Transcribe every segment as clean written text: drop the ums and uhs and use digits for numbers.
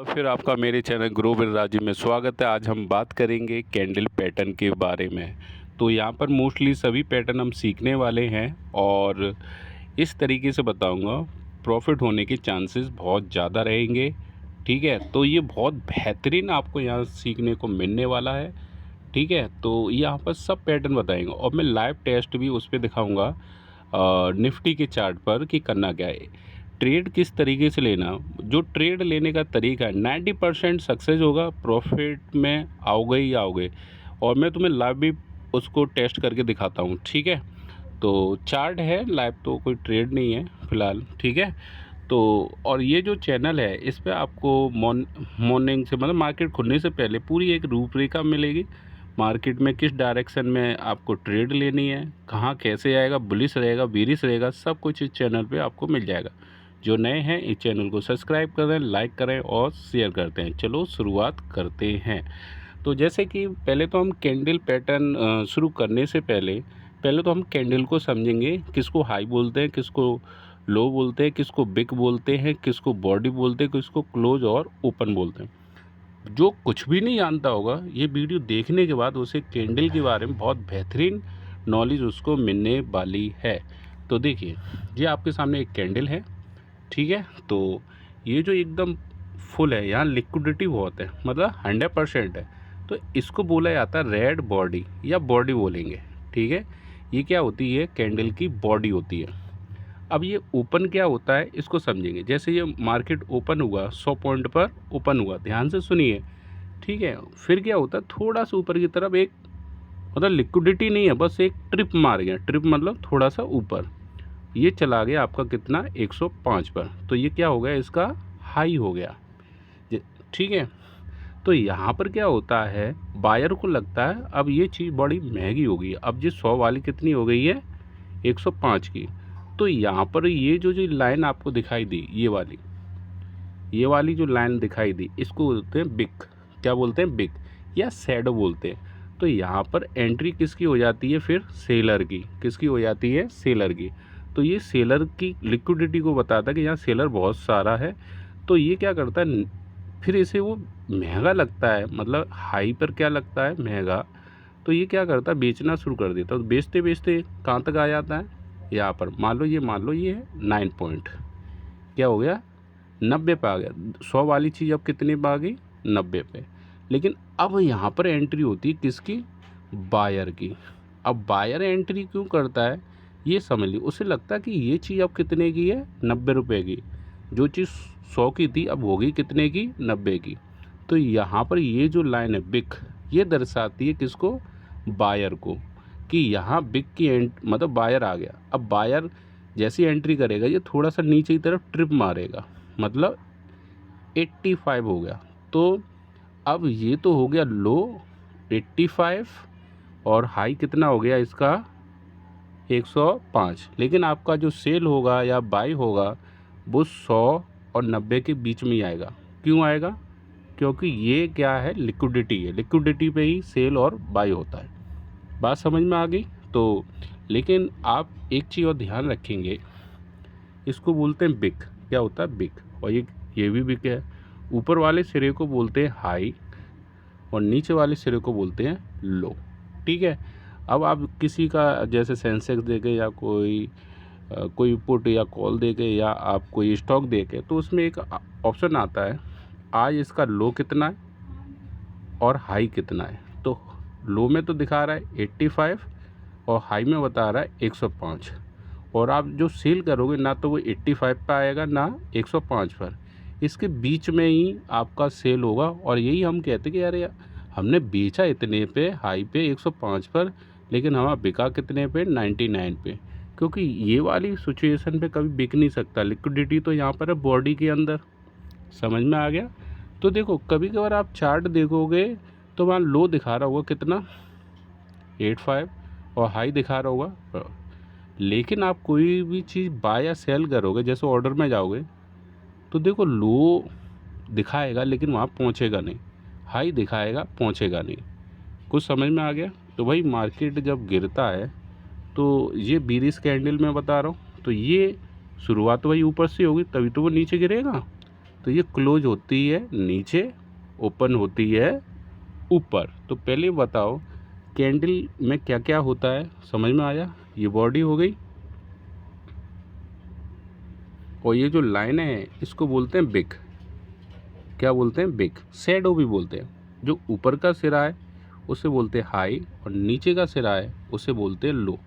फिर आपका मेरे चैनल ग्रो विद राजीव में स्वागत है। आज हम बात करेंगे कैंडल पैटर्न के बारे में। तो यहाँ पर मोस्टली सभी पैटर्न हम सीखने वाले हैं और इस तरीके से बताऊंगा, प्रॉफिट होने के चांसेस बहुत ज़्यादा रहेंगे। ठीक है, तो ये बहुत बेहतरीन आपको यहाँ सीखने को मिलने वाला है। ठीक है, तो यहाँ पर सब पैटर्न बताएंगे और मैं लाइव टेस्ट भी उस पर दिखाऊँगा निफ्टी के चार्ट पर कि करना क्या है, ट्रेड किस तरीके से लेना। जो ट्रेड लेने का तरीका है 90% सक्सेस होगा, प्रॉफिट में आओगे ही आओगे। और मैं तुम्हें लाइव भी उसको टेस्ट करके दिखाता हूँ। ठीक है, तो चार्ट है लाइव, तो कोई ट्रेड नहीं है फ़िलहाल। ठीक है, तो और ये जो चैनल है इस पे आपको मॉर्निंग से मतलब मार्केट खुलने से पहले पूरी एक रूपरेखा मिलेगी। मार्केट में किस डायरेक्शन में आपको ट्रेड लेनी है, कहाँ कैसे आएगा, बुलिश रहेगा बेरिश रहेगा, सब कुछ इस चैनल पे आपको मिल जाएगा। जो नए हैं इस चैनल को सब्सक्राइब करें, लाइक करें और शेयर करते हैं। चलो शुरुआत करते हैं। तो जैसे कि पहले तो हम कैंडल पैटर्न शुरू करने से पहले तो हम कैंडल को समझेंगे, किसको हाई बोलते हैं, किसको लो बोलते हैं, किसको बिग बोलते हैं, किसको बॉडी बोलते हैं, किसको क्लोज और ओपन बोलते हैं। जो कुछ भी नहीं जानता होगा ये वीडियो देखने के बाद उसे कैंडल के बारे में बहुत बेहतरीन नॉलेज उसको मिलने वाली है। तो देखिए, ये आपके सामने एक कैंडल है। ठीक है, तो ये जो एकदम फुल है, यहाँ लिक्विडिटी बहुत है, मतलब 100% है। तो इसको बोला जाता है रेड बॉडी या बॉडी बोलेंगे। ठीक है, ये क्या होती है, कैंडल की बॉडी होती है। अब ये ओपन क्या होता है इसको समझेंगे। जैसे ये मार्केट ओपन हुआ 100 पॉइंट पर ओपन हुआ, ध्यान से सुनिए। ठीक है, फिर क्या होता है, थोड़ा सा ऊपर की तरफ एक, मतलब लिक्विडिटी नहीं है, बस एक ट्रिप मार गया। ट्रिप मतलब थोड़ा सा ऊपर, ये चला गया आपका कितना 105 पर। तो ये क्या हो गया, इसका हाई हो गया। ठीक है, तो यहाँ पर क्या होता है, बायर को लगता है अब ये चीज़ बड़ी महंगी हो गई है। अब ये 100 वाली कितनी हो गई है, 105 की। तो यहाँ पर ये जो लाइन आपको दिखाई दी, ये वाली जो लाइन दिखाई दी, इसको बोलते हैं बिग। क्या बोलते हैं, बिग या शैडो बोलते हैं। तो यहाँ पर एंट्री किसकी हो जाती है, फिर सेलर की। किसकी हो जाती है, सेलर की। तो ये सेलर की लिक्विडिटी को बताता है कि यहाँ सेलर बहुत सारा है। तो ये क्या करता है, फिर इसे वो महंगा लगता है, मतलब हाई पर क्या लगता है, महंगा। तो ये क्या करता है, बेचना शुरू कर देता है। तो बेचते बेचते कहाँ तक आ जाता है, यहाँ पर मान लो ये है 9 पॉइंट, क्या हो गया 90 पे आ गया। 100 वाली चीज़ अब कितने पे आ गई, 90 पे। लेकिन अब यहाँ पर एंट्री होती है किसकी, बायर की। अब बायर एंट्री क्यों करता है ये समझ ली। उसे लगता है कि ये चीज़ अब कितने की है, 90 रुपये की। जो चीज़ 100 की थी अब होगी कितने की, 90 की। तो यहाँ पर ये जो लाइन है बिग, ये दर्शाती है किसको, बायर को, कि यहाँ बिग की मतलब बायर आ गया। अब बायर जैसी एंट्री करेगा ये थोड़ा सा नीचे की तरफ ट्रिप मारेगा, मतलब 85 हो गया। तो अब ये तो हो गया लो 85 और हाई कितना हो गया इसका 105। लेकिन आपका जो सेल होगा या बाई होगा वो 100 और 90 के बीच में ही आएगा। क्यों आएगा, क्योंकि ये क्या है, लिक्विडिटी है। लिक्विडिटी पे ही सेल और बाई होता है। बात समझ में आ गई। तो लेकिन आप एक चीज़ और ध्यान रखेंगे, इसको बोलते हैं बिग। क्या होता है, बिग। और ये भी बिग है। ऊपर वाले सिरे को बोलते हैं हाई और नीचे वाले सिरे को बोलते हैं लो। ठीक है, अब आप किसी का जैसे सेंसेक्स देके या कोई पुट या कॉल देके या आप कोई स्टॉक देके, तो उसमें एक ऑप्शन आता है, आज इसका लो कितना है और हाई कितना है। तो लो में तो दिखा रहा है 85 और हाई में बता रहा है 105। और आप जो सेल करोगे ना तो वो 85 पे आएगा ना 105 पर, इसके बीच में ही आपका सेल होगा। और यही हम कहते कि यार हमने बेचा इतने पे हाई पे 105 पर, लेकिन हमारा बिका कितने पे, 99 पे। क्योंकि ये वाली सिचुएशन पे कभी बिक नहीं सकता, लिक्विडिटी तो यहाँ पर है बॉडी के अंदर। समझ में आ गया। तो देखो, कभी कभार आप चार्ट देखोगे तो वहाँ लो दिखा रहा होगा कितना 85 और हाई दिखा रहा होगा। लेकिन आप कोई भी चीज़ बाय या सेल करोगे, जैसे ऑर्डर में जाओगे तो देखो लो दिखाएगा लेकिन वहाँ पहुँचेगा नहीं, हाई दिखाएगा पहुँचेगा नहीं। कुछ समझ में आ गया। तो भाई मार्केट जब गिरता है तो ये बीरिश कैंडल में बता रहा हूँ, तो ये शुरुआत तो भाई ऊपर से होगी तभी तो वो नीचे गिरेगा। तो ये क्लोज होती है नीचे, ओपन होती है ऊपर। तो पहले बताओ कैंडल में क्या क्या होता है, समझ में आया? ये बॉडी हो गई, और ये जो लाइन है इसको बोलते हैं बिग। क्या बोलते हैं? बिग। शैडो भी बोलते हैं। जो ऊपर का सिरा है उसे बोलते हैं हाई, और नीचे का सिरा है उसे बोलते हैं लो।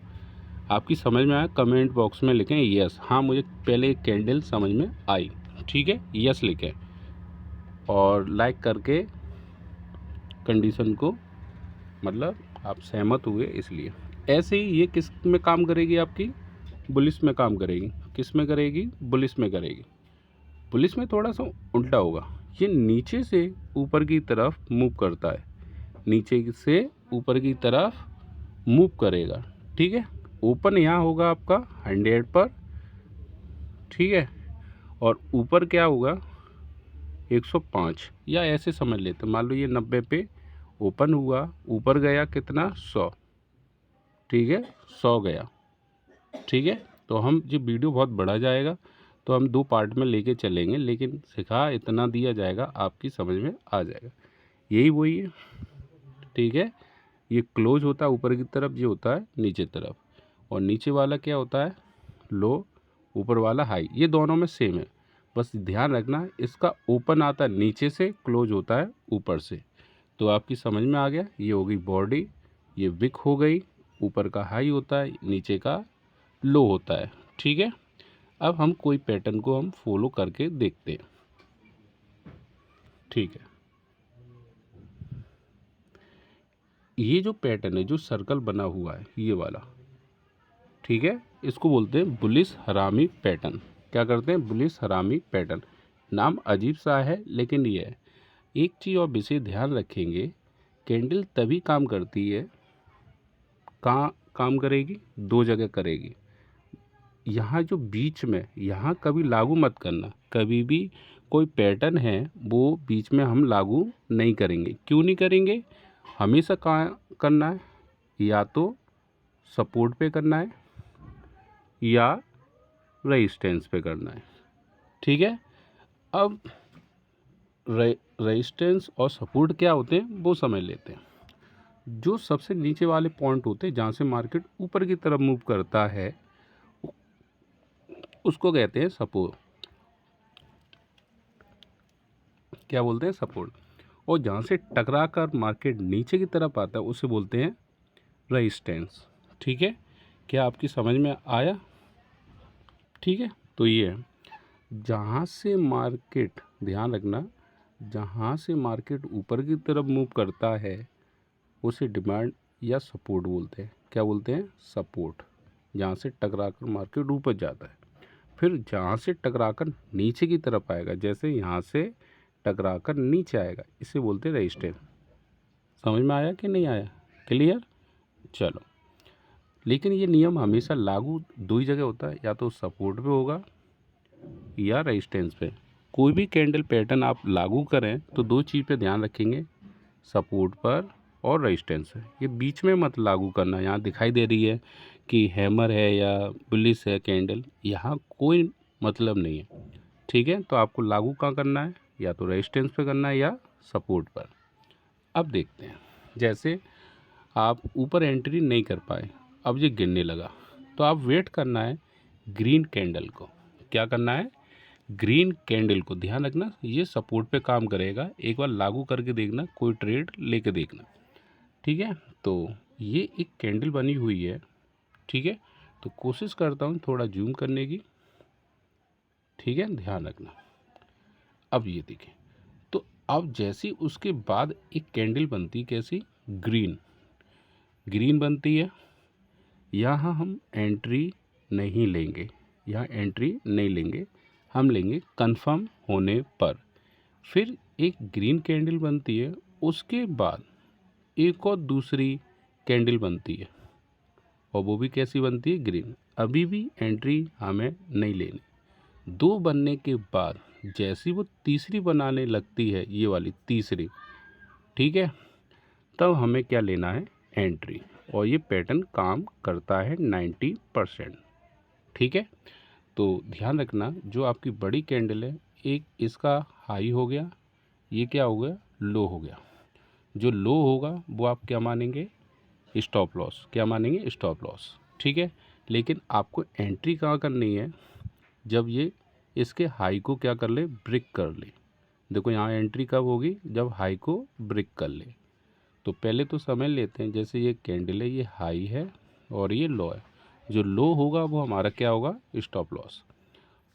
आपकी समझ में आया? कमेंट बॉक्स में लिखें यस, हाँ मुझे पहले कैंडल समझ में आई। ठीक है, यस लिखें, और लाइक करके कंडीशन को, मतलब आप सहमत हुए इसलिए। ऐसे ही ये किस में काम करेगी? आपकी बुलिश में काम करेगी। किस में करेगी? बुलिश में करेगी। बुलिश में थोड़ा सा उल्टा होगा, ये नीचे से ऊपर की तरफ मूव करता है, नीचे से ऊपर की तरफ मूव करेगा। ठीक है, ओपन यहाँ होगा आपका 100 पर, ठीक है, और ऊपर क्या होगा 105, या ऐसे समझ लेते, मान लो ये 90 पे ओपन हुआ, ऊपर गया कितना 100, ठीक है 100 गया। ठीक है, तो हम ये वीडियो बहुत बड़ा जाएगा, तो हम 2 पार्ट में लेके चलेंगे, लेकिन सिखा इतना दिया जाएगा आपकी समझ में आ जाएगा। यही वही है। ठीक है, ये क्लोज होता है ऊपर की तरफ, ये होता है नीचे तरफ, और नीचे वाला क्या होता है? लो, ऊपर वाला हाई। ये दोनों में सेम है, बस ध्यान रखना इसका ओपन आता है नीचे से, क्लोज होता है ऊपर से। तो आपकी समझ में आ गया? ये हो गई बॉडी, ये विक हो गई, ऊपर का हाई होता है, नीचे का लो होता है। ठीक है, अब हम कोई पैटर्न को हम फॉलो करके देखते हैं। ठीक है, ये जो पैटर्न है, जो सर्कल बना हुआ है ये वाला, ठीक है, इसको बोलते हैं बुलिश हरामी पैटर्न। क्या करते हैं? बुलिश हरामी पैटर्न। नाम अजीब सा है, लेकिन ये है। एक चीज़ और विशेष ध्यान रखेंगे, कैंडल तभी काम करती है, कहाँ काम करेगी? 2 जगह करेगी। यहाँ जो बीच में, यहाँ कभी लागू मत करना, कभी भी कोई पैटर्न है वो बीच में हम लागू नहीं करेंगे। क्यों नहीं करेंगे? हमेशा कहाँ करना है? या तो सपोर्ट पे करना है, या रेजिस्टेंस पे करना है। ठीक है, अब रेजिस्टेंस और सपोर्ट क्या होते हैं वो समझ लेते हैं। जो सबसे नीचे वाले पॉइंट होते हैं जहाँ से मार्केट ऊपर की तरफ मूव करता है, उसको कहते हैं सपोर्ट। क्या बोलते हैं? सपोर्ट। और जहाँ से टकरा कर मार्केट नीचे की तरफ आता है उसे बोलते हैं रेजिस्टेंस। ठीक है, क्या आपकी समझ में आया? ठीक है, तो ये है, जहाँ से मार्केट, ध्यान रखना, जहाँ से मार्केट ऊपर की तरफ मूव करता है उसे डिमांड या सपोर्ट बोलते हैं। क्या बोलते हैं? सपोर्ट। जहाँ से टकरा कर मार्केट ऊपर जाता है। फिर जहाँ से टकरा कर नीचे की तरफ आएगा, जैसे यहाँ से टकरा कर नीचे आएगा, इसे बोलते हैं रेजिस्टेंस। समझ में आया कि नहीं आया? क्लियर? चलो, लेकिन ये नियम हमेशा लागू 2 ही जगह होता है, या तो सपोर्ट पे होगा या रेजिस्टेंस पे। कोई भी कैंडल पैटर्न आप लागू करें तो 2 चीज़ पे ध्यान रखेंगे, सपोर्ट पर और रेजिस्टेंस है। ये बीच में मत लागू करना। यहाँ दिखाई दे रही है कि हैमर है या बुलिश है कैंडल, यहाँ कोई मतलब नहीं है। ठीक है, तो आपको लागू कहाँ करना है? या तो रेजिस्टेंस पे करना है या सपोर्ट पर। अब देखते हैं, जैसे आप ऊपर एंट्री नहीं कर पाए, अब ये गिरने लगा, तो आप वेट करना है ग्रीन कैंडल को। क्या करना है? ग्रीन कैंडल को। ध्यान रखना ये सपोर्ट पे काम करेगा, एक बार लागू करके देखना, कोई ट्रेड लेके देखना। ठीक है, तो ये एक कैंडल बनी हुई है। ठीक है, तो कोशिश करता हूँ थोड़ा जूम करने की। ठीक है, ध्यान रखना। अब ये देखें, तो अब जैसी उसके बाद एक कैंडल बनती, कैसी? ग्रीन। ग्रीन बनती है, यहाँ हम एंट्री नहीं लेंगे, यहाँ एंट्री नहीं लेंगे, हम लेंगे कंफर्म होने पर। फिर एक ग्रीन कैंडल बनती है, उसके बाद एक और दूसरी कैंडल बनती है, और वो भी कैसी बनती है? ग्रीन। अभी भी एंट्री हमें नहीं लेनी। 2 बनने के बाद जैसी वो तीसरी बनाने लगती है, ये वाली तीसरी, ठीक है, तब हमें क्या लेना है? एंट्री। और ये पैटर्न काम करता है 90%। ठीक है, तो ध्यान रखना, जो आपकी बड़ी कैंडल है एक इसका हाई हो गया, ये क्या हो गया, लो हो गया। जो लो होगा वो आप क्या मानेंगे, स्टॉप लॉस। क्या मानेंगे, स्टॉप लॉस। ठीक है, लेकिन आपको एंट्री कहाँ करनी है, जब ये इसके हाई को क्या कर ले, ब्रेक कर ले। देखो यहाँ एंट्री कब होगी, जब हाई को ब्रेक कर ले। तो पहले तो समझ लेते हैं, जैसे ये कैंडल है, ये हाई है और ये लो है। जो लो होगा वो हमारा क्या होगा, स्टॉप लॉस।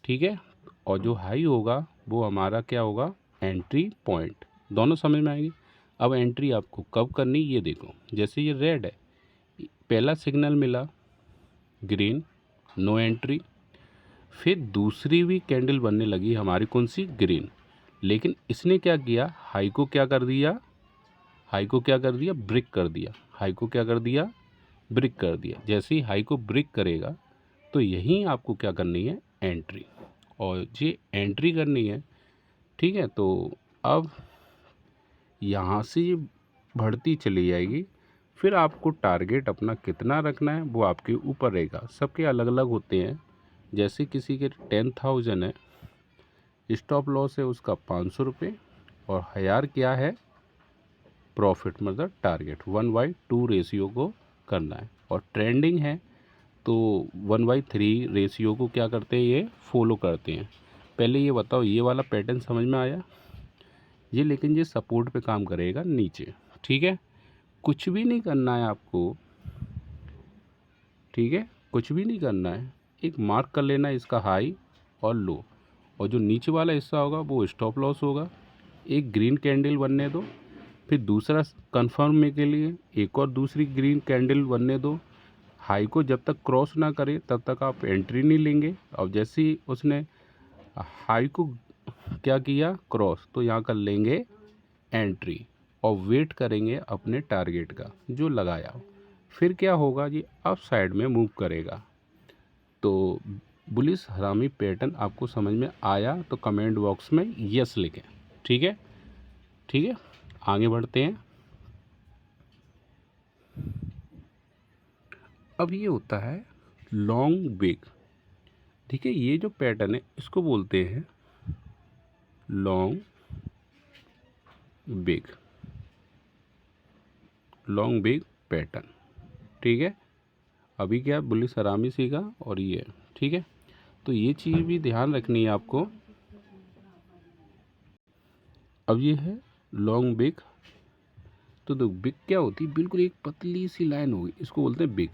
ठीक है, और जो हाई होगा वो हमारा क्या होगा, एंट्री पॉइंट। दोनों समझ में आएंगे। अब एंट्री आपको कब करनी, ये देखो, जैसे ये रेड है, पहला सिग्नल मिला ग्रीन, नो एंट्री। फिर दूसरी भी कैंडल बनने लगी हमारी, कौन सी, ग्रीन। लेकिन इसने क्या किया, हाई को क्या कर दिया, हाई को क्या कर दिया, ब्रेक कर दिया। हाई को क्या कर दिया, ब्रेक कर दिया। जैसे ही हाई को ब्रेक करेगा तो यहीं आपको क्या करनी है, एंट्री। और ये एंट्री करनी है। ठीक है, तो अब यहाँ से ये बढ़ती चली जाएगी। फिर आपको टारगेट अपना कितना रखना है वो आपके ऊपर रहेगा, सबके अलग अलग होते हैं। जैसे किसी के 10,000 है, स्टॉप लॉस है उसका 500 रुपये, और 1000 क्या है, प्रॉफिट, मतलब टारगेट 1/2 रेशियो को करना है। और ट्रेंडिंग है तो 1/3 रेशियो को क्या करते हैं, ये फॉलो करते हैं। पहले ये बताओ, ये वाला पैटर्न समझ में आया ये, लेकिन ये सपोर्ट पे काम करेगा नीचे। ठीक है, कुछ भी नहीं करना है आपको। ठीक है, कुछ भी नहीं करना है, एक मार्क कर लेना है इसका हाई और लो, और जो नीचे वाला हिस्सा होगा वो स्टॉप लॉस होगा। एक ग्रीन कैंडल बनने दो, फिर दूसरा कंफर्म के लिए एक और दूसरी ग्रीन कैंडल बनने दो। हाई को जब तक क्रॉस ना करे तब तक आप एंट्री नहीं लेंगे। और जैसे ही उसने हाई को क्या किया, क्रॉस, तो यहाँ कर लेंगे एंट्री, और वेट करेंगे अपने टारगेट का जो लगाया हो। फिर क्या होगा, ये अप साइड में मूव करेगा। तो बुलिश हरामी पैटर्न आपको समझ में आया तो कमेंट बॉक्स में यस लिखें। ठीक है, ठीक है, आगे बढ़ते हैं। अब ये होता है लॉन्ग बिग। ठीक है, ये जो पैटर्न है इसको बोलते हैं long big, long big pattern. ठीक है, अभी क्या बुलिश हरामी सीखा और ये, ठीक है, तो ये चीज़ भी ध्यान रखनी है आपको। अब ये है लॉन्ग बिग। तो देखो बिग क्या होती है, बिल्कुल एक पतली सी लाइन होगी, इसको बोलते हैं बिग।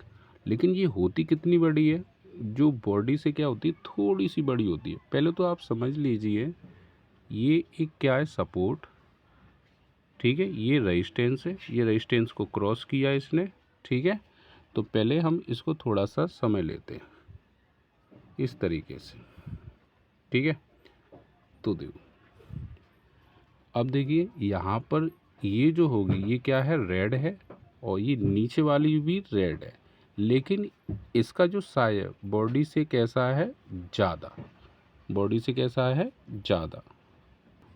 लेकिन ये होती कितनी बड़ी है, जो बॉडी से क्या होती है, थोड़ी सी बड़ी होती है। पहले तो आप समझ लीजिए, ये एक क्या है, सपोर्ट। ठीक है, ये रेजिस्टेंस है, ये रेजिस्टेंस को क्रॉस किया इसने। ठीक है, तो पहले हम इसको थोड़ा सा समझ लेते हैं इस तरीके से। ठीक है, तो देखो, अब देखिए यहाँ पर ये जो होगी ये क्या है, रेड है, और ये नीचे वाली भी रेड है। लेकिन इसका जो साइज है बॉडी से कैसा है, ज़्यादा। बॉडी से कैसा है, ज़्यादा।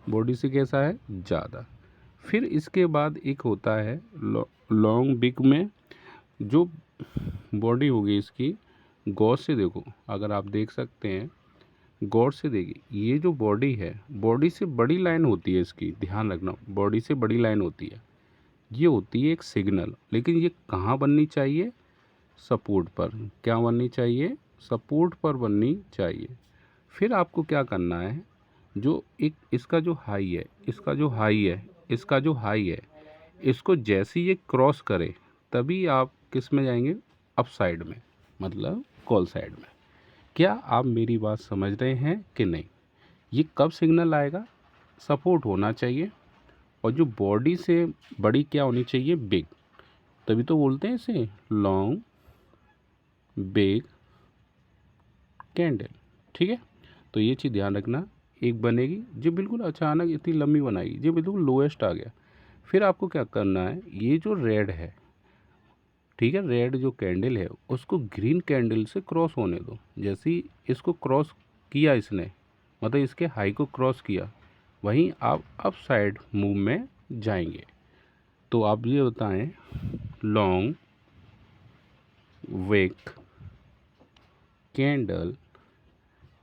बॉडी से कैसा है, ज़्यादा। फिर इसके बाद एक होता है लॉन्ग बिग में जो बॉडी होगी इसकी, गौर से देखो, अगर आप देख सकते हैं, गौर से देखिए, ये जो बॉडी है, बॉडी से बड़ी लाइन होती है इसकी, ध्यान रखना, बॉडी से बड़ी लाइन होती है। ये होती है एक सिग्नल। लेकिन ये कहाँ बननी चाहिए, सपोर्ट पर। क्या बननी चाहिए, सपोर्ट पर बननी चाहिए। फिर आपको क्या करना है, जो एक इसका जो हाई है, इसका जो हाई है, इसका जो हाई है, इसको जैसे ये क्रॉस करे तभी आप किस में जाएंगे, अप साइड में, मतलब कॉल साइड में। क्या आप मेरी बात समझ रहे हैं कि नहीं। ये कब सिग्नल आएगा, सपोर्ट होना चाहिए, और जो बॉडी से बड़ी क्या होनी चाहिए, बिग। तभी तो बोलते हैं इसे लॉन्ग बिग कैंडल। ठीक है, तो ये चीज़ ध्यान रखना। एक बनेगी जो बिल्कुल अचानक इतनी लंबी बनाएगी, जो बिल्कुल लोएस्ट आ गया। फिर आपको क्या करना है, ये जो रेड है, ठीक है, रेड जो कैंडल है उसको ग्रीन कैंडल से क्रॉस होने दो। जैसे ही इसको क्रॉस किया इसने, मतलब इसके हाई को क्रॉस किया, वहीं आप अप साइड मूव में जाएंगे। तो आप ये बताएं, लॉन्ग विक कैंडल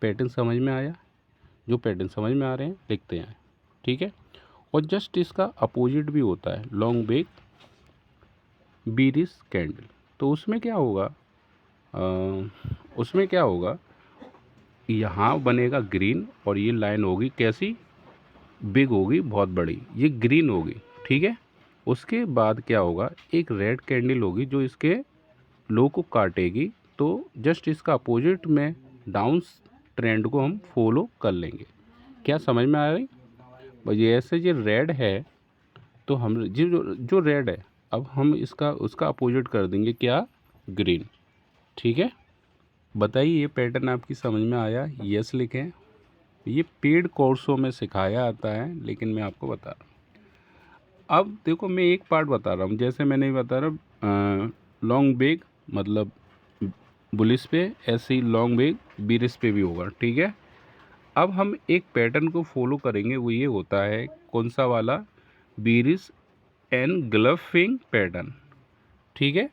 पैटर्न समझ में आया। जो पैटर्न समझ में आ रहे हैं लिखते हैं, ठीक है। और जस्ट इसका अपोजिट भी होता है, लॉन्ग बेक बीरिस कैंडल। तो उसमें क्या होगा, उसमें क्या होगा, यहाँ बनेगा ग्रीन और ये लाइन होगी कैसी, बिग होगी, बहुत बड़ी, ये ग्रीन होगी, ठीक है। उसके बाद क्या होगा, एक रेड कैंडल होगी जो इसके लो को काटेगी। तो जस्ट इसका अपोजिट में डाउन ट्रेंड को हम फॉलो कर लेंगे। क्या समझ में आ रही भाई, ऐसे ये रेड है तो हम जो रेड है, अब हम इसका उसका अपोजिट कर देंगे क्या, ग्रीन, ठीक है। बताइए ये पैटर्न आपकी समझ में आया, यस लिखें। ये पेड कोर्सों में सिखाया आता है, लेकिन मैं आपको बता रहा हूँ। अब देखो मैं एक पार्ट बता रहा हूँ, जैसे मैंने बता रहा लॉन्ग बेग मतलब बुलिस पे, ऐसे ही लॉन्ग बेग बीरिस पे भी होगा, ठीक है। अब हम एक पैटर्न को फॉलो करेंगे, वो ये होता है कौन सा वाला, बीरिस एनग्लफिंग पैटर्न, ठीक है।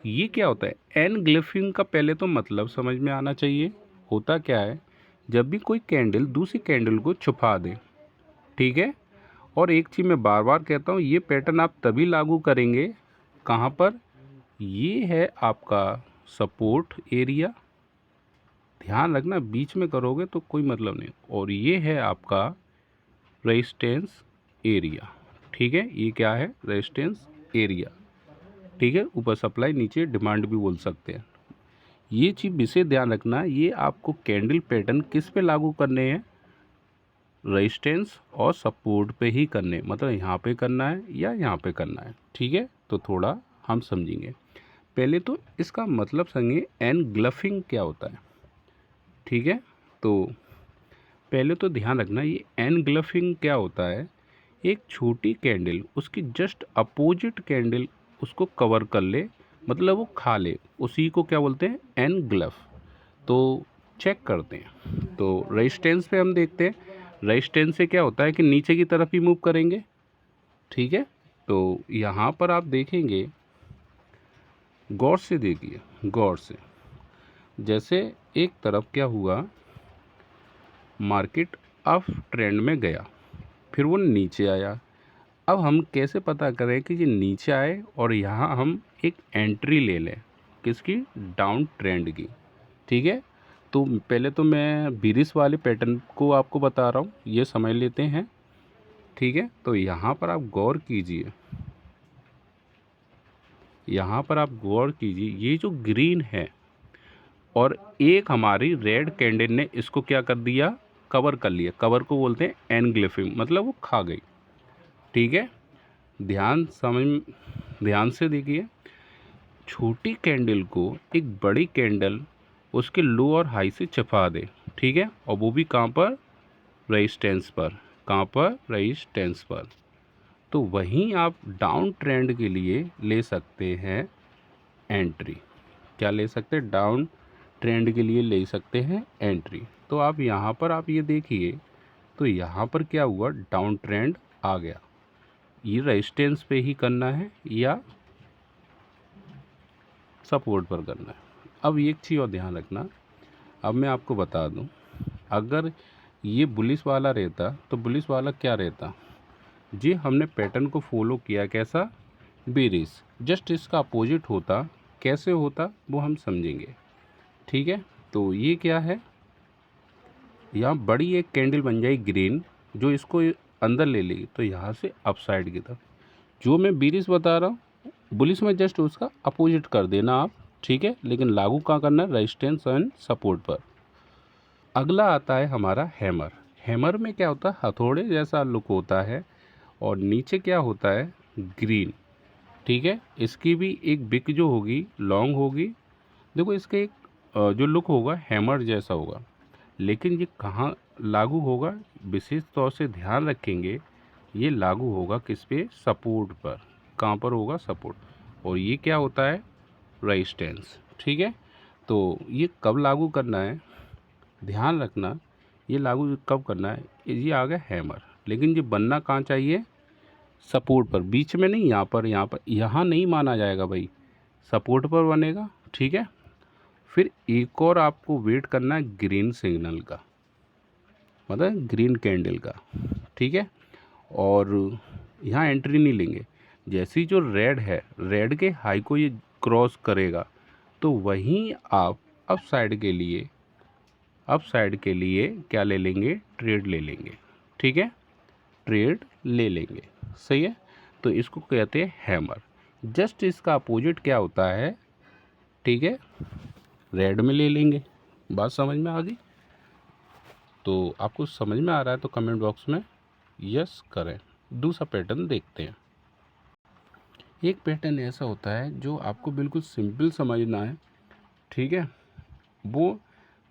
ये क्या होता है, एनग्लफिंग का पहले तो मतलब समझ में आना चाहिए। होता क्या है, जब भी कोई कैंडल दूसरी कैंडल को छुपा दे, ठीक है। और एक चीज़ मैं बार बार कहता हूँ, ये पैटर्न आप तभी लागू करेंगे कहाँ पर, ये है आपका सपोर्ट एरिया, ध्यान रखना बीच में करोगे तो कोई मतलब नहीं, और ये है आपका रेजिस्टेंस एरिया, ठीक है। ये क्या है, रेजिस्टेंस एरिया, ठीक है। ऊपर सप्लाई नीचे डिमांड भी बोल सकते हैं। ये चीज़ विशेष ध्यान रखना, ये आपको कैंडल पैटर्न किस पे लागू करने हैं, रेजिस्टेंस और सपोर्ट पे ही करने, मतलब यहाँ पे करना है या यहाँ पे करना है, ठीक है। तो थोड़ा हम समझेंगे, पहले तो इसका मतलब समझिए एनग्लफिंग क्या होता है, ठीक है। तो पहले तो ध्यान रखना, ये एनग्लफिंग क्या होता है, एक छोटी कैंडल उसकी जस्ट अपोजिट कैंडल उसको कवर कर ले, मतलब वो खा ले, उसी को क्या बोलते हैं, एनग्लफ। तो चेक करते हैं, तो रेजिस्टेंस पे हम देखते हैं, रेजिस्टेंस से क्या होता है कि नीचे की तरफ ही मूव करेंगे, ठीक है। तो यहाँ पर आप देखेंगे, गौर से देखिए, गौर से, जैसे एक तरफ क्या हुआ, मार्केट अप ट्रेंड में गया, फिर वो नीचे आया। अब हम कैसे पता करें कि ये नीचे आए और यहाँ हम एक एंट्री ले लें, किसकी, डाउन ट्रेंड की, ठीक है। तो पहले तो मैं बीरिस वाले पैटर्न को आपको बता रहा हूँ, ये समझ लेते हैं, ठीक है। तो यहाँ पर आप गौर कीजिए, यहाँ पर आप गौर कीजिए, ये जो ग्रीन है और एक हमारी रेड कैंडल ने इसको क्या कर दिया, कवर कर लिया, कवर को बोलते हैं एनग्लिफिंग, मतलब वो खा गई, ठीक है। ध्यान से देखिए, छोटी कैंडल को एक बड़ी कैंडल उसके लो और हाई से छिपा दे, ठीक है। और वो भी कहाँ पर, रेजिस्टेंस पर, कहाँ पर, रेजिस्टेंस पर। तो वहीं आप डाउन ट्रेंड के लिए ले सकते हैं एंट्री, क्या ले सकते हैं, डाउन ट्रेंड के लिए ले सकते हैं एंट्री। तो आप यहाँ पर आप ये देखिए, तो यहाँ पर क्या हुआ, डाउन ट्रेंड आ गया, ये रेजिस्टेंस पे ही करना है या सपोर्ट पर करना है। अब एक चीज़ और ध्यान रखना, अब मैं आपको बता दूं, अगर ये बुलिश वाला रहता तो बुलिश वाला क्या रहता, जी हमने पैटर्न को फॉलो किया कैसा, बेरिश, जस्ट इसका अपोजिट होता, कैसे होता वो हम समझेंगे, ठीक है। तो ये क्या है, यहाँ बड़ी एक कैंडल बन जाएगी ग्रीन, जो इसको अंदर ले लेगी, तो यहाँ से अपसाइड की तरफ, जो मैं बीरिश बता रहा हूँ बुलिश में जस्ट उसका अपोजिट कर देना आप, ठीक है। लेकिन लागू कहाँ करना है, रेजिस्टेंस एंड सपोर्ट पर। अगला आता है हमारा हैमर। हैमर में क्या होता है, हथौड़े जैसा लुक होता है और नीचे क्या होता है, ग्रीन, ठीक है। इसकी भी एक बिक जो होगी लॉन्ग होगी, देखो इसका एक जो लुक होगा हैमर जैसा होगा, लेकिन ये कहाँ लागू होगा, विशेष तौर से ध्यान रखेंगे, ये लागू होगा किस पे, सपोर्ट पर, कहाँ पर होगा, सपोर्ट। और ये क्या होता है, रेजिस्टेंस, ठीक है। तो ये कब लागू करना है, ध्यान रखना, ये लागू कब करना है, ये आ गया हैमर, लेकिन ये बनना कहाँ चाहिए, सपोर्ट पर, बीच में नहीं, यहाँ पर, यहाँ नहीं माना जाएगा भाई, सपोर्ट पर बनेगा, ठीक है। फिर एक और आपको वेट करना है ग्रीन सिग्नल का, मतलब ग्रीन कैंडल का, ठीक है। और यहाँ एंट्री नहीं लेंगे। जैसी जो रेड है, रेड के हाई को ये क्रॉस करेगा तो वहीं आप अप साइड के लिए क्या ले लेंगे, ट्रेड ले लेंगे, ठीक है, ट्रेड ले लेंगे, सही है। तो इसको कहते हैं हैमर। जस्ट इसका अपोजिट क्या होता है, ठीक है, रेड में ले लेंगे। बात समझ में आ गई? तो आपको समझ में आ रहा है तो कमेंट बॉक्स में यस करें। दूसरा पैटर्न देखते हैं। एक पैटर्न ऐसा होता है जो आपको बिल्कुल सिंपल समझना है, ठीक है। वो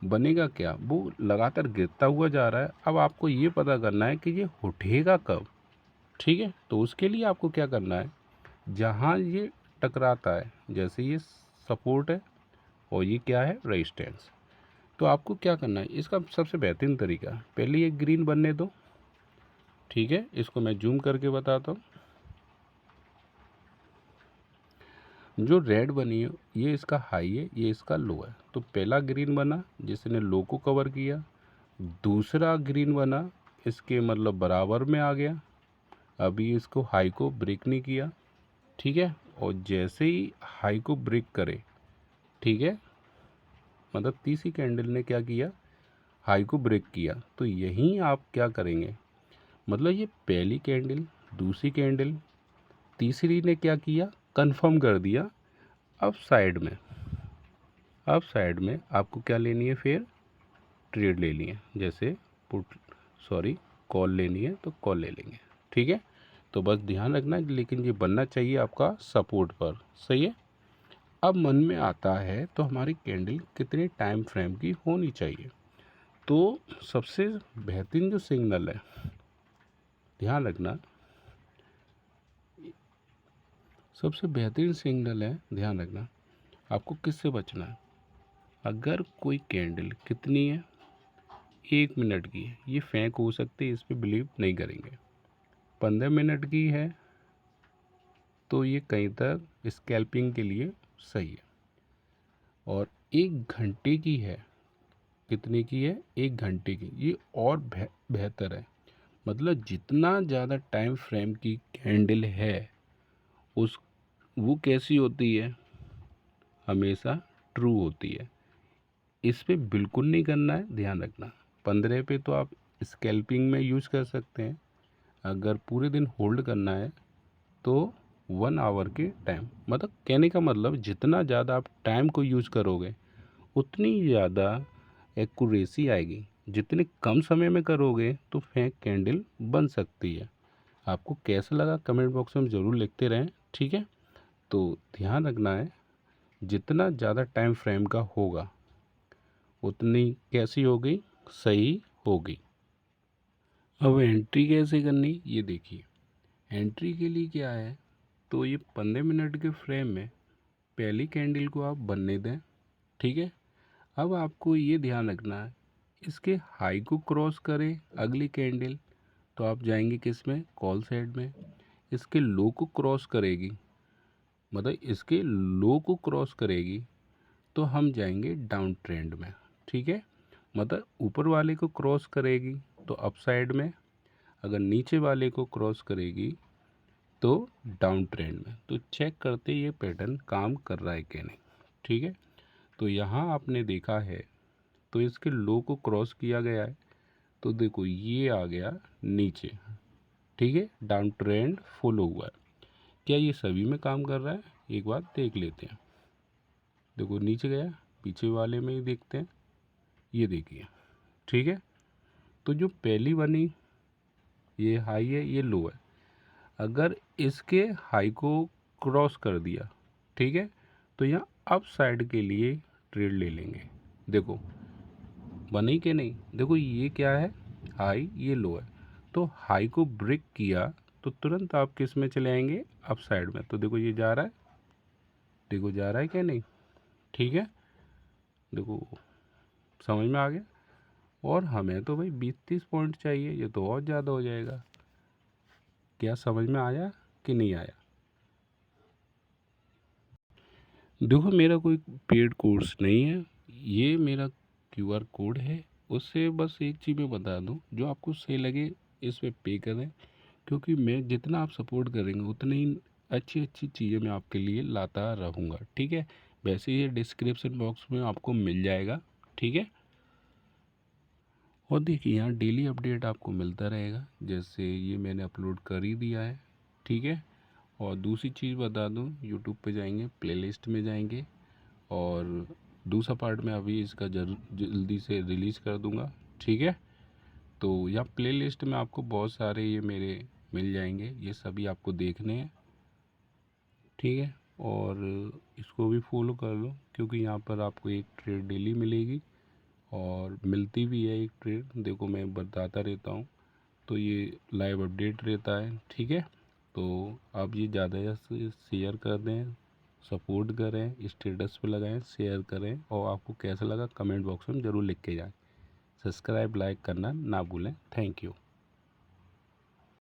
बनेगा क्या, वो लगातार गिरता हुआ जा रहा है। अब आपको ये पता करना है कि ये उठेगा कब, ठीक है। तो उसके लिए आपको क्या करना है, जहाँ ये टकराता है, जैसे ये सपोर्ट है और ये क्या है, रेजिस्टेंस, तो आपको क्या करना है, इसका सबसे बेहतरीन तरीका, पहले ये ग्रीन बनने दो, ठीक है। इसको मैं जूम करके बताता हूँ। जो रेड बनी है ये इसका हाई है, ये इसका लो है। तो पहला ग्रीन बना जिसने लो को कवर किया, दूसरा ग्रीन बना इसके मतलब बराबर में आ गया, अभी इसको हाई को ब्रेक नहीं किया, ठीक है। और जैसे ही हाई को ब्रेक करे, ठीक है, मतलब तीसरी कैंडल ने क्या किया, हाई को ब्रेक किया, तो यहीं आप क्या करेंगे, मतलब ये पहली कैंडल, दूसरी कैंडल, तीसरी ने क्या किया, कंफर्म कर दिया। अब साइड में आपको क्या लेनी है, फिर ट्रेड लेनी है, जैसे कॉल लेनी है तो कॉल ले लेंगे, ठीक है। तो बस ध्यान रखना है, लेकिन ये बनना चाहिए आपका सपोर्ट पर, सही है। अब मन में आता है तो हमारी कैंडल कितने टाइम फ्रेम की होनी चाहिए। तो सबसे बेहतरीन जो सिग्नल है, ध्यान रखना, सबसे बेहतरीन सिग्नल है, ध्यान रखना, आपको किससे बचना है। अगर कोई कैंडल कितनी है, 1 मिनट की है, ये फेंक हो सकती है, इस पर बिलीव नहीं करेंगे। 15 मिनट की है तो ये कहीं तक स्कैल्पिंग के लिए सही है। और 1 घंटे की है, कितने की है, 1 घंटे की, ये और बेहतर है। मतलब जितना ज़्यादा टाइम फ्रेम की कैंडल है उस वो कैसी होती है, हमेशा ट्रू होती है। इस पे बिल्कुल नहीं करना है, ध्यान रखना। 15 पे तो आप स्कैल्पिंग में यूज़ कर सकते हैं। अगर पूरे दिन होल्ड करना है तो 1 आवर के टाइम, मतलब कहने का मतलब जितना ज़्यादा आप टाइम को यूज़ करोगे उतनी ज़्यादा एक्यूरेसी आएगी। जितने कम समय में करोगे तो फेक कैंडल बन सकती है। आपको कैसा लगा कमेंट बॉक्स में ज़रूर लिखते रहें, ठीक है। तो ध्यान रखना है, जितना ज़्यादा टाइम फ्रेम का होगा उतनी कैसी होगी, सही होगी। अब एंट्री कैसे करनी, ये देखिए। एंट्री के लिए क्या है, तो ये 15 मिनट के फ्रेम में पहली कैंडल को आप बनने दें, ठीक है। अब आपको ये ध्यान रखना है, इसके हाई को क्रॉस करे अगली कैंडल तो आप जाएंगे किस में, कॉल साइड में। इसके लो को क्रॉस करेगी, मतलब इसके लो को क्रॉस करेगी तो हम जाएंगे डाउन ट्रेंड में, ठीक है। मतलब ऊपर वाले को क्रॉस करेगी तो अप साइड में, अगर नीचे वाले को क्रॉस करेगी तो डाउन ट्रेंड में। तो चेक करते ये पैटर्न काम कर रहा है कि नहीं, ठीक है। तो यहाँ आपने देखा है तो इसके लो को क्रॉस किया गया है, तो देखो ये आ गया नीचे, ठीक है, डाउन ट्रेंड फॉलो हुआ है। क्या ये सभी में काम कर रहा है, एक बार देख लेते हैं। देखो नीचे गया, पीछे वाले में ही देखते हैं, ये देखिए, ठीक है। तो जो पहली बनी ये हाई है, ये लो है, अगर इसके हाई को क्रॉस कर दिया, ठीक है, तो यहाँ अप साइड के लिए ट्रेड ले लेंगे। देखो बनी कि नहीं, देखो ये क्या है, हाई, ये लो है, तो हाई को ब्रेक किया तो तुरंत आप किस में चले आएंगे, अप साइड में। तो देखो ये जा रहा है, देखो जा रहा है क्या नहीं, ठीक है। देखो समझ में आ गया। और हमें तो भाई 20-30 पॉइंट चाहिए, ये तो और ज़्यादा हो जाएगा। क्या समझ में आया कि नहीं आया? देखो मेरा कोई पेड कोर्स नहीं है, ये मेरा क्यूआर कोड है, उससे बस एक चीज़ मैं बता दूं, जो आपको सही लगे इस पे पे करें, क्योंकि मैं जितना आप सपोर्ट करेंगे उतनी ही अच्छी अच्छी चीज़ें मैं आपके लिए लाता रहूँगा, ठीक है। वैसे ये डिस्क्रिप्शन बॉक्स में आपको मिल जाएगा, ठीक है। और देखिए यहाँ डेली अपडेट आपको मिलता रहेगा, जैसे ये मैंने अपलोड कर ही दिया है, ठीक है। और दूसरी चीज़ बता दूँ, यूट्यूब पे जाएंगे, प्लेलिस्ट में जाएंगे, और दूसरा पार्ट मैं अभी इसका जल्दी से रिलीज़ कर दूँगा, ठीक है। तो यहाँ प्लेलिस्ट में आपको बहुत सारे ये मेरे मिल जाएंगे, ये सभी आपको देखने हैं, ठीक है। और इसको भी फॉलो कर लो, क्योंकि यहाँ पर आपको एक ट्रेड डेली मिलेगी और मिलती भी है एक ट्रेड, देखो मैं बताता रहता हूँ, तो ये लाइव अपडेट रहता है, ठीक है। तो आप ये ज़्यादा से शेयर कर दें, सपोर्ट करें, स्टेटस पे लगाएं, शेयर करें, और आपको कैसा लगा कमेंट बॉक्स में ज़रूर लिख के जाएं। सब्सक्राइब लाइक करना ना भूलें। Thank you.